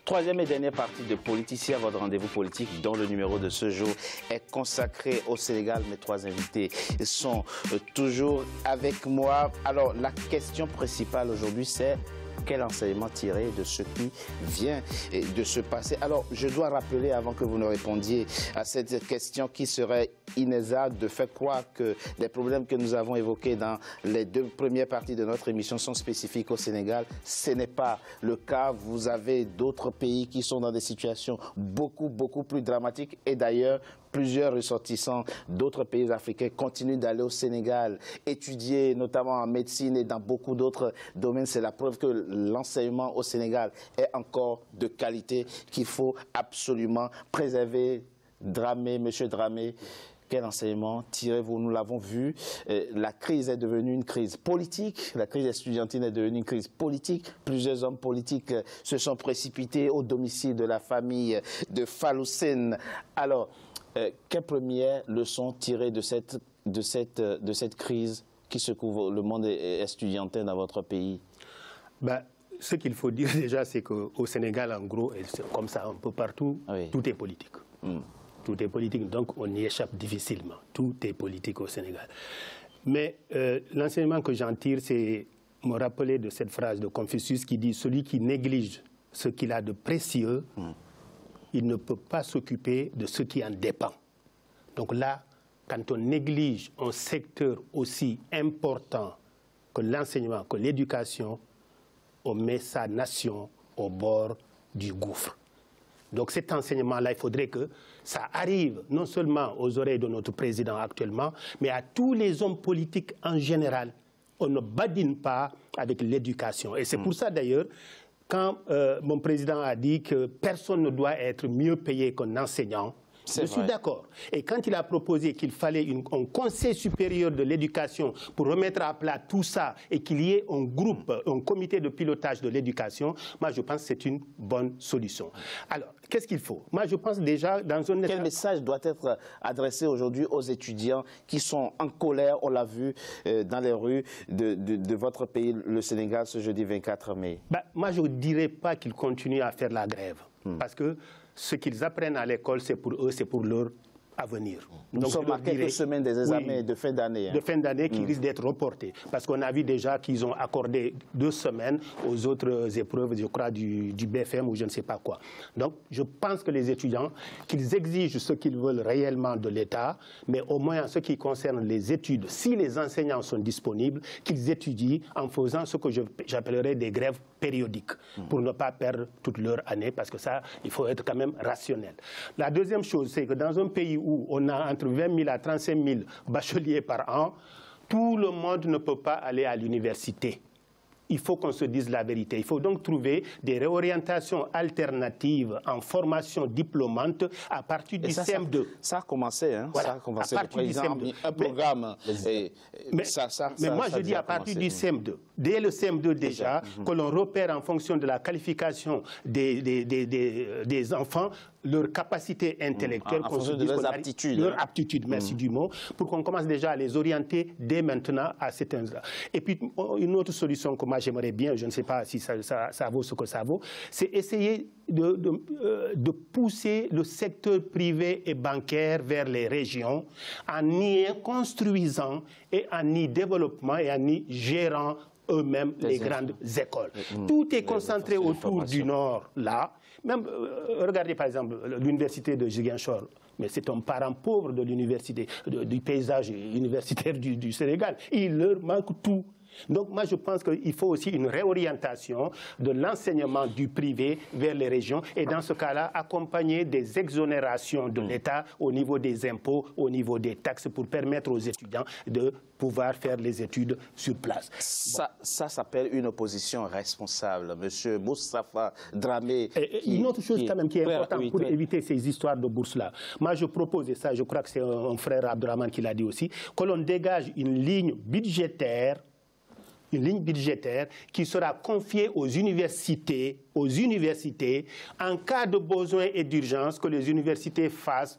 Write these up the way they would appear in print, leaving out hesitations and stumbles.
Troisième et dernière partie de Politicien, votre rendez-vous politique dont le numéro de ce jour est consacré au Sénégal. Mes trois invités sont toujours avec moi. Alors, la question principale aujourd'hui, c'est quel enseignement tirer de ce qui vient de se passer? Alors, je dois rappeler, avant que vous ne répondiez à cette question qui serait inexacte, de faire croire que les problèmes que nous avons évoqués dans les deux premières parties de notre émission sont spécifiques au Sénégal. Ce n'est pas le cas. Vous avez d'autres pays qui sont dans des situations beaucoup plus dramatiques. Et d'ailleurs, plusieurs ressortissants d'autres pays africains continuent d'aller au Sénégal, étudier notamment en médecine et dans beaucoup d'autres domaines. C'est la preuve que l'enseignement au Sénégal est encore de qualité, qu'il faut absolument préserver. Dramé, Monsieur Dramé, quel enseignement tirez-vous? Nous l'avons vu, la crise est devenue une crise politique, la crise estudiantine est devenue une crise politique. Plusieurs hommes politiques se sont précipités au domicile de la famille de Fallou-Sène. Alors, quelle première leçon tirer de cette crise qui secoue le monde estudiantin dans votre pays? Ce qu'il faut dire déjà, c'est qu'au Sénégal, en gros, et comme ça un peu partout, oui, tout est politique. Tout est politique, donc on y échappe difficilement. Tout est politique au Sénégal. Mais l'enseignement que j'en tire, c'est me rappeler de cette phrase de Confucius qui dit « Celui qui néglige ce qu'il a de précieux, il ne peut pas s'occuper de ce qui en dépend. » Donc là, quand on néglige un secteur aussi important que l'enseignement, que l'éducation, on met sa nation au bord du gouffre. Donc cet enseignement-là, il faudrait que ça arrive non seulement aux oreilles de notre président actuellement, mais à tous les hommes politiques en général. On ne badine pas avec l'éducation. Et c'est pour ça d'ailleurs, quand mon président a dit que personne ne doit être mieux payé qu'un enseignant, je suis d'accord. Et quand il a proposé qu'il fallait un conseil supérieur de l'éducation pour remettre à plat tout ça et qu'il y ait un groupe, un comité de pilotage de l'éducation, moi je pense que c'est une bonne solution. Alors, qu'est-ce qu'il faut? Moi je pense déjà dans un... Quel message doit être adressé aujourd'hui aux étudiants qui sont en colère, on l'a vu dans les rues de votre pays, le Sénégal, ce jeudi 24 mai? Moi je ne dirais pas qu'ils continuent à faire la grève, parce que ce qu'ils apprennent à l'école, c'est pour eux, c'est pour leur avenir. Nous sommes à quelques semaines des examens de fin d'année. De fin d'année qui risquent d'être reportés. Parce qu'on a vu déjà qu'ils ont accordé 2 semaines aux autres épreuves, je crois, du BFM ou je ne sais pas quoi. Donc, je pense que les étudiants, qu'ils exigent ce qu'ils veulent réellement de l'État, mais au moins en ce qui concerne les études, si les enseignants sont disponibles, qu'ils étudient en faisant ce que j'appellerais des grèves périodiques, pour ne pas perdre toute leur année, parce que ça, il faut être quand même rationnel. La deuxième chose, c'est que dans un pays où on a entre 20 000 à 35 000 bacheliers par an, tout le monde ne peut pas aller à l'université. Il faut qu'on se dise la vérité. Il faut donc trouver des réorientations alternatives en formation diplômante à partir du CM2. Ça a commencé, hein? Voilà, ça a commencé. à partir le président du CM2. Un programme. Mais moi, je dis à partir du CM2. Dès le CM2 déjà, que l'on repère en fonction de la qualification des enfants, leur capacité intellectuelle, en fonction de leurs aptitudes. Leur aptitude, merci du mot, pour qu'on commence déjà à les orienter dès maintenant à cet endroit. Et puis, une autre solution que moi j'aimerais bien, je ne sais pas si ça vaut ce que ça vaut, c'est essayer de pousser le secteur privé et bancaire vers les régions en y construisant et en y développant et en y gérant eux-mêmes les grandes écoles. Tout est concentré autour du Nord, là. Même, regardez par exemple l'université de Ziguinchor, mais c'est un parent pauvre de l'université, du paysage universitaire du Sénégal. Il leur manque tout. Donc moi je pense qu'il faut aussi une réorientation de l'enseignement du privé vers les régions et dans ce cas-là accompagner des exonérations de l'État au niveau des impôts, au niveau des taxes pour permettre aux étudiants de pouvoir faire les études sur place. Ça s'appelle une opposition responsable, Monsieur Moustapha Dramé. Une autre chose quand même qui est importante pour éviter ces histoires de bourse-là. Moi je propose, et ça je crois que c'est un frère Abdourahmane qui l'a dit aussi, que l'on dégage une ligne budgétaire qui sera confiée aux universités en cas de besoin et d'urgence, que les universités fassent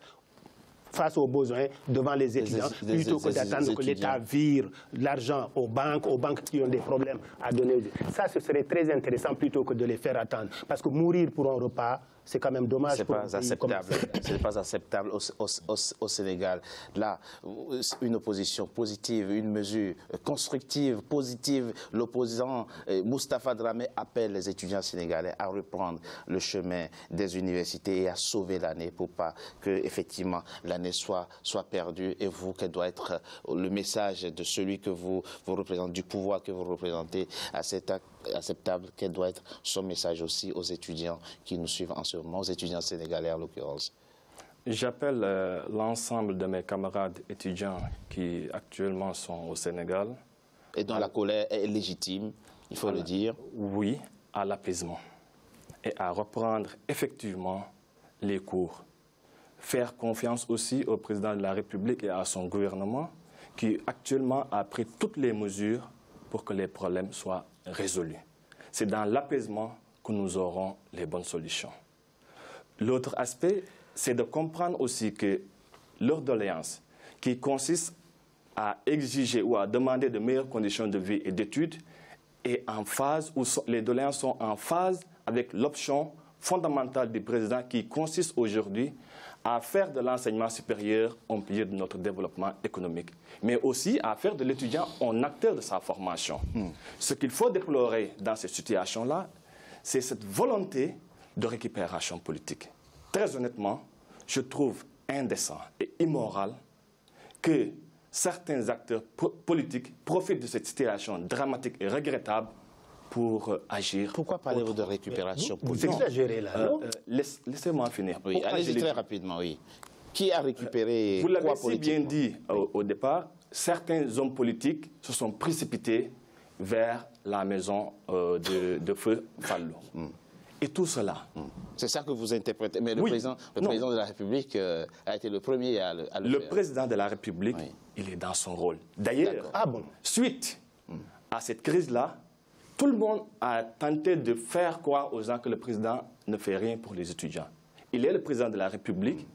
face aux besoins devant les étudiants, plutôt que d'attendre que l'État vire l'argent aux banques qui ont des problèmes à donner. Ça, ce serait très intéressant plutôt que de les faire attendre. Parce que mourir pour un repas, c'est quand même dommage. Ce n'est pas acceptable. Ce n'est pas acceptable au Sénégal. Là, une opposition positive, une mesure constructive, positive. L'opposant Moustapha Dramé appelle les étudiants sénégalais à reprendre le chemin des universités et à sauver l'année pour pas que, effectivement, l'année soit perdue. Et vous, quel doit être le message de celui que vous représentez, du pouvoir que vous représentez à cet acte acceptable, quel doit être son message aussi aux étudiants qui nous suivent en ce moment, aux étudiants sénégalais en l'occurrence? J'appelle l'ensemble de mes camarades étudiants qui actuellement sont au Sénégal. Et dont la colère est légitime, il faut le dire. Oui, à l'apaisement. Et à reprendre effectivement les cours. Faire confiance aussi au président de la République et à son gouvernement qui actuellement a pris toutes les mesures pour que les problèmes soient résolus. C'est dans l'apaisement que nous aurons les bonnes solutions. L'autre aspect, c'est de comprendre aussi que leur doléance, qui consiste à exiger ou à demander de meilleures conditions de vie et d'études, est en phase, ou les doléances sont en phase avec l'option fondamentale du président qui consiste aujourd'hui à faire de l'enseignement supérieur un pilier de notre développement économique, mais aussi à faire de l'étudiant un acteur de sa formation. Ce qu'il faut déplorer dans cette situation-là, c'est cette volonté de récupération politique. Très honnêtement, je trouve indécent et immoral que certains acteurs politiques profitent de cette situation dramatique et regrettable pour agir. Pourquoi parlez-vous de récupération politique? Vous exagérez là, non? Laissez-moi finir. Oui, allez-y très rapidement, oui. Qui a récupéré vous l'avez si bien dit au départ, certains hommes politiques se sont précipités vers la maison de feu Fallou. Et tout cela. C'est ça que vous interprétez. Mais le président de la République a été le premier à le faire. Le président de la République, il est dans son rôle. D'ailleurs, suite à cette crise-là, tout le monde a tenté de faire croire aux gens que le président ne fait rien pour les étudiants. Il est le président de la République.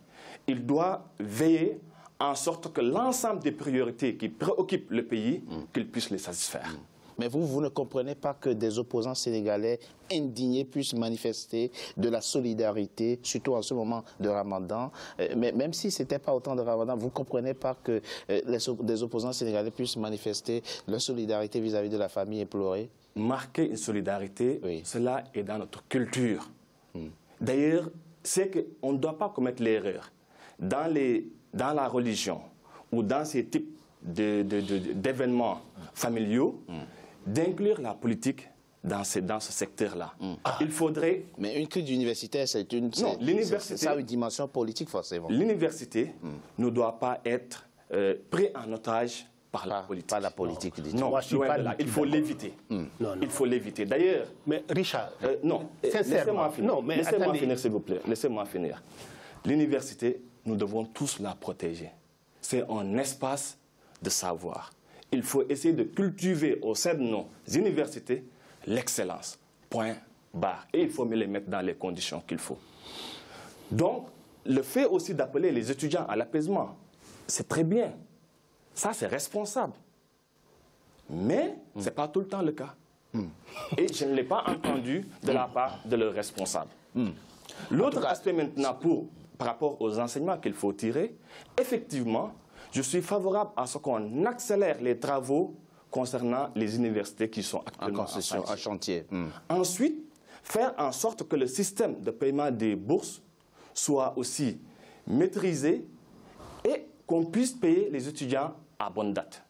Il doit veiller en sorte que l'ensemble des priorités qui préoccupent le pays, qu'il puisse les satisfaire. Mais vous ne comprenez pas que des opposants sénégalais indignés puissent manifester de la solidarité, surtout en ce moment de Ramadan. Mais même si ce n'était pas autant de Ramadan, vous ne comprenez pas que des opposants sénégalais puissent manifester leur solidarité vis-à-vis de la famille éplorée? Marquer une solidarité, cela est dans notre culture. D'ailleurs, c'est qu'on ne doit pas commettre l'erreur. Dans la religion ou dans ces types d'événements familiaux, d'inclure la politique dans ce secteur-là. Il faudrait... Mais une crise universitaire, c'est une... Non, l'université... Ça a une dimension politique, forcément. L'université ne doit pas être prise en otage par la politique. Pas la politique, dites-vous. Non, il faut l'éviter. Il faut l'éviter. D'ailleurs... Mais Richard... non, laissez-moi finir. Laissez-moi finir, s'il vous plaît. Laissez-moi finir. L'université, nous devons tous la protéger. C'est un espace de savoir. Il faut essayer de cultiver au sein de nos universités l'excellence. Point barre. Et il faut les mettre dans les conditions qu'il faut. Donc, le fait aussi d'appeler les étudiants à l'apaisement, c'est très bien. Ça, c'est responsable. Mais ce n'est pas tout le temps le cas. Et je ne l'ai pas entendu de la part de leurs responsables. L'autre aspect maintenant, par rapport aux enseignements qu'il faut tirer, effectivement, je suis favorable à ce qu'on accélère les travaux concernant les universités qui sont actuellement en chantier. Ensuite, faire en sorte que le système de paiement des bourses soit aussi maîtrisé et qu'on puisse payer les étudiants à bonne date.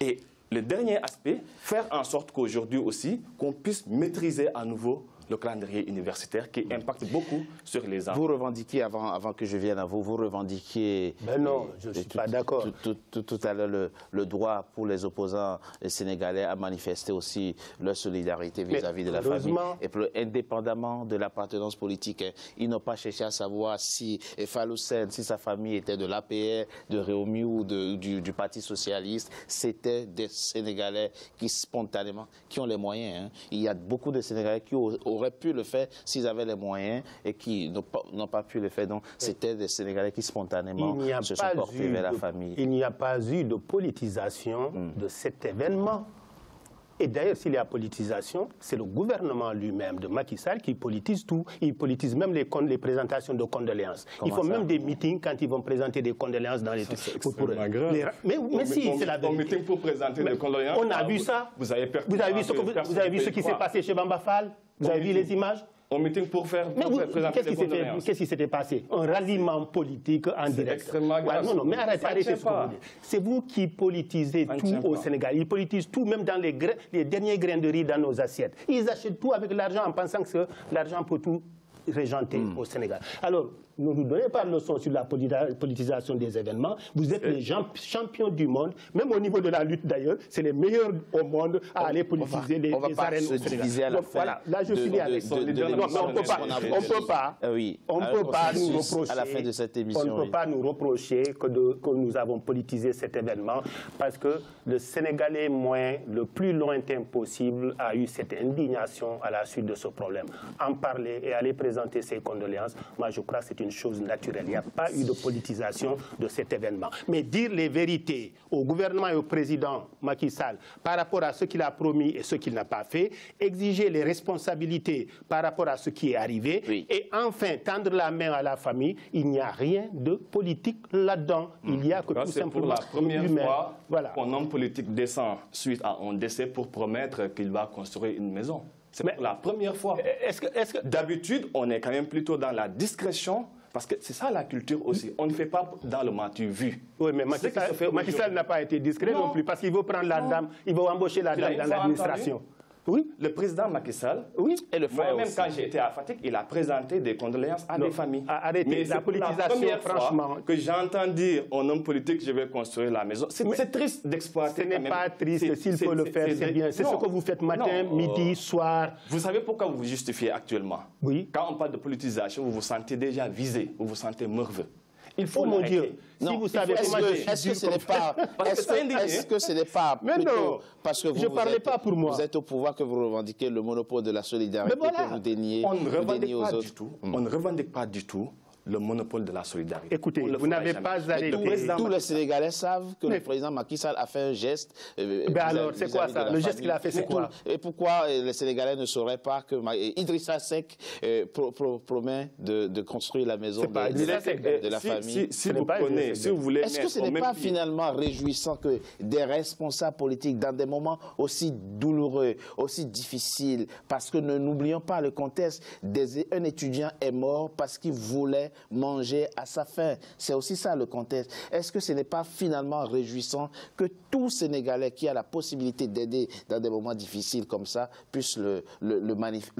Et le dernier aspect, faire en sorte qu'aujourd'hui aussi, qu'on puisse maîtriser à nouveau le calendrier universitaire qui impacte beaucoup sur les enfants. Vous revendiquez, avant que je vienne à vous, vous revendiquez... Ben non, je ne suis pas d'accord. Tout à l'heure, le droit pour les opposants sénégalais à manifester aussi leur solidarité vis-à-vis de la famille. Et indépendamment de l'appartenance politique, ils n'ont pas cherché à savoir si Fallou Sène, si sa famille était de l'APR, de Réumi ou du Parti Socialiste. C'était des Sénégalais qui, spontanément, qui ont les moyens. Il y a beaucoup de Sénégalais qui auraient pu le faire s'ils avaient les moyens et qui n'ont pas pu le faire. Donc, c'était des Sénégalais qui spontanément se sont portés vers la famille. Il n'y a pas eu de politisation de cet événement. Et d'ailleurs, s'il y a politisation, c'est le gouvernement lui-même de Macky Sall qui politise tout. Il politise même les présentations de condoléances. Ils font même des meetings quand ils vont présenter des condoléances dans les... Mais si, c'est la vérité. Un meeting pour présenter des condoléances. On a vu ça. Vous avez vu ce qui s'est passé chez Bamba Fall? Vous avez vu les images? Un meeting pour présenter des condoléances. Qu'est-ce qui s'était passé? Un ralliement politique en direct. C'est extrêmement grave. Non, mais arrêtez ce que vous dites. C'est vous qui politisez tout au Sénégal. Ils politisent tout, même dans les derniers grains de riz dans nos assiettes. Ils achètent tout avec l'argent en pensant que l'argent peut tout régenter au Sénégal. Alors, ne nous donnez pas de leçons sur la politisation des événements. Vous êtes les champions du monde, même au niveau de la lutte d'ailleurs. C'est les meilleurs au monde à aller politiser les arènes au Sénégal. Donc voilà, là je finis avec ça. On ne peut pas nous reprocher, à la fin de cette émission, on ne peut pas nous reprocher que nous avons politisé cet événement parce que le Sénégalais le plus lointain possible a eu cette indignation à la suite de ce problème. En parler et aller présenter ses condoléances, moi je crois que c'est une chose naturelle. Il n'y a pas eu de politisation de cet événement. Mais dire les vérités au gouvernement et au président Macky Sall par rapport à ce qu'il a promis et ce qu'il n'a pas fait, exiger les responsabilités par rapport à ce qui est arrivé et enfin tendre la main à la famille, il n'y a rien de politique là-dedans. Il y a que tout simplement... C'est pour la première fois qu'un homme politique descend suite à un décès pour promettre qu'il va construire une maison. C'est pour la première fois. D'habitude, on est quand même plutôt dans la discrétion. Parce que c'est ça la culture aussi. On ne fait pas dans le matu-vu. Oui, mais Macky Sall n'a pas été discret non plus, parce qu'il veut prendre la dame, il veut embaucher la dame dans l'administration. Oui, le président Macky Sall, et le frère même quand j'ai été à Fatick, il a présenté des condoléances à des familles. Arrêtez, mais la politisation, franchement. Que j'entends dire un homme politique, je vais construire la maison. C'est triste d'exploiter. Ce n'est pas triste, s'il faut le faire, c'est bien. C'est ce que vous faites matin, midi, soir. Vous savez pourquoi vous vous justifiez actuellement? Oui. Quand on parle de politisation, vous vous sentez déjà visé, vous vous sentez morveux. Il faut mon Dieu. Si vous savez comment est-ce que ce n'est pas mais non, parce que je parlais pas pour moi. Vous êtes au pouvoir que vous revendiquez le monopole de la solidarité que vous déniez aux autres. On ne revendique pas du tout le monopole de la solidarité. Écoutez, vous n'avez pas arrêté. Tous les Sénégalais savent que le président Macky Sall a fait un geste. Alors, c'est quoi ça? Le geste qu'il a fait, c'est quoi? Et pourquoi les Sénégalais ne sauraient pas que Idrissa Seck promet de construire la maison de la famille? Si vous prenez, si vous voulez... Est-ce que ce n'est pas finalement réjouissant que des responsables politiques, dans des moments aussi douloureux, aussi difficiles, parce que ne n'oublions pas le contexte, un étudiant est mort parce qu'il voulait manger à sa faim. C'est aussi ça le contexte. Est-ce que ce n'est pas finalement réjouissant que tout Sénégalais qui a la possibilité d'aider dans des moments difficiles comme ça puisse le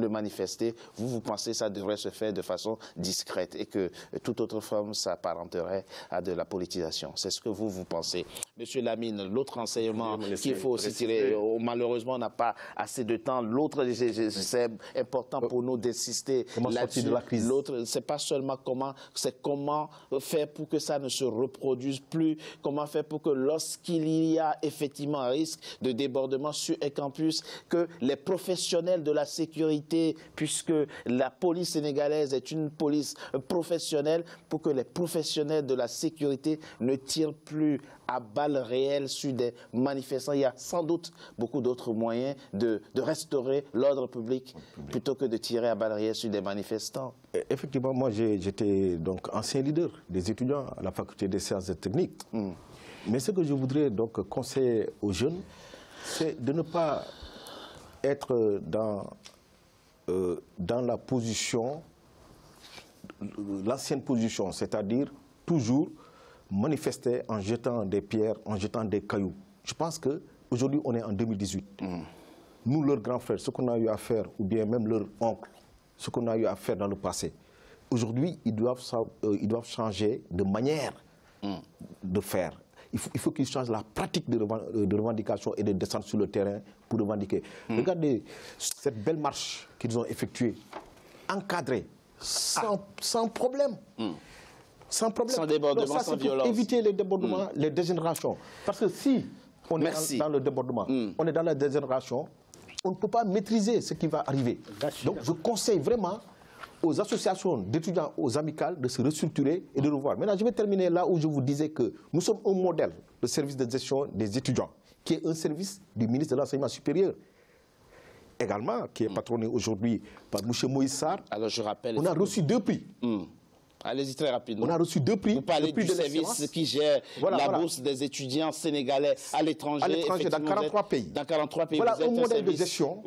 manifester? Vous pensez que ça devrait se faire de façon discrète et que toute autre forme s'apparenterait à de la politisation? C'est ce que vous pensez. Monsieur Lamine, l'autre enseignement qu'il faut aussi tirer, malheureusement on n'a pas assez de temps, l'autre c'est important pour nous d'insister là-dessus. L'autre, c'est pas seulement comment faire pour que ça ne se reproduise plus, comment faire pour que lorsqu'il y a effectivement un risque de débordement sur un campus, que les professionnels de la sécurité, puisque la police sénégalaise est une police professionnelle, pour que les professionnels de la sécurité ne tirent plus à balles réelles sur des manifestants. Il y a sans doute beaucoup d'autres moyens de restaurer l'ordre public plutôt que de tirer à balles réelles sur des manifestants. Effectivement, moi j'étais donc ancien leader des étudiants à la faculté des sciences et techniques. Mais ce que je voudrais donc conseiller aux jeunes, c'est de ne pas être dans la position, l'ancienne position, c'est-à-dire toujours manifester en jetant des pierres, en jetant des cailloux. Je pense qu'aujourd'hui, on est en 2018. Nous, leurs grands frères, ce qu'on a eu à faire, ou bien même leurs oncles, ce qu'on a eu à faire dans le passé, aujourd'hui, ils doivent changer de manière de faire. Il faut qu'ils changent la pratique de revendication et de descendre sur le terrain pour revendiquer. Regardez cette belle marche qu'ils ont effectuée, encadrée, sans problème. Sans problème. Sans débordement, donc ça, sans violence. Pour éviter les débordements, les dégénérations. Parce que si on est dans le débordement, on est dans la dégénération, on ne peut pas maîtriser ce qui va arriver. Donc je conseille vraiment aux associations d'étudiants, aux amicales, de se restructurer et de revoir. Maintenant, je vais terminer là où je vous disais que nous sommes un modèle de service de gestion des étudiants, qui est un service du ministre de l'Enseignement supérieur, également, qui est patronné aujourd'hui par M. Moïse Sarr. Alors, je rappelle... On a reçu 2 prix. Allez-y très rapidement. On a reçu 2 prix. Vous parlez du service qui gère la bourse des étudiants sénégalais à l'étranger. À l'étranger, dans 43 pays. Dans 43 pays. Voilà un modèle de gestion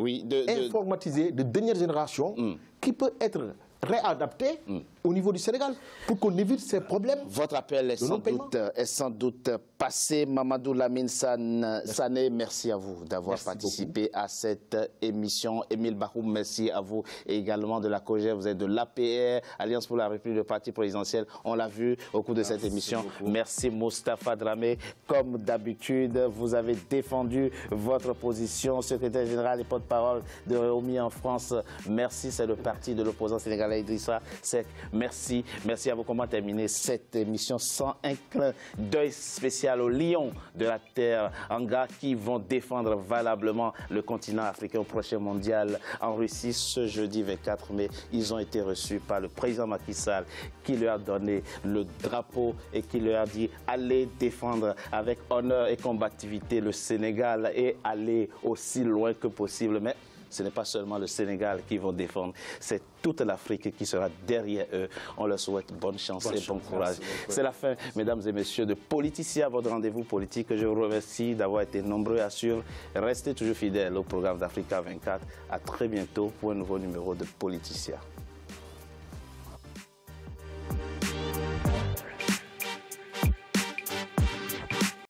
informatisé de dernière génération qui peut être réadapté au niveau du Sénégal pour qu'on évite ces problèmes. Votre appel est sans doute passé. Mamadou Lamine Sané, merci à vous d'avoir participé à cette émission. Émile Bahoum, merci à vous. Et également de la COGER, vous êtes de l'APR, Alliance pour la République, le parti présidentiel. On l'a vu au cours de cette émission. Merci Moustapha Dramé. Comme d'habitude, vous avez défendu votre position. Secrétaire général et porte-parole de Réumi en France. Merci, c'est le parti de l'opposant sénégalais Idrissa Seck. Merci. Merci à vous. Comment terminer cette émission sans un clin d'œil spécial aux lions de la terre Anga qui vont défendre valablement le continent africain au prochain mondial en Russie ce jeudi 24 mai. Ils ont été reçus par le président Macky Sall qui leur a donné le drapeau et qui leur a dit allez défendre avec honneur et combativité le Sénégal et aller aussi loin que possible. Mais ce n'est pas seulement le Sénégal qui vont défendre, c'est toute l'Afrique qui sera derrière eux. On leur souhaite bonne chance et bon courage. C'est la fin, mesdames et messieurs, de Politicien, votre rendez-vous politique. Je vous remercie d'avoir été nombreux à suivre. Restez toujours fidèles au programme d'Africa 24. À très bientôt pour un nouveau numéro de Politicien.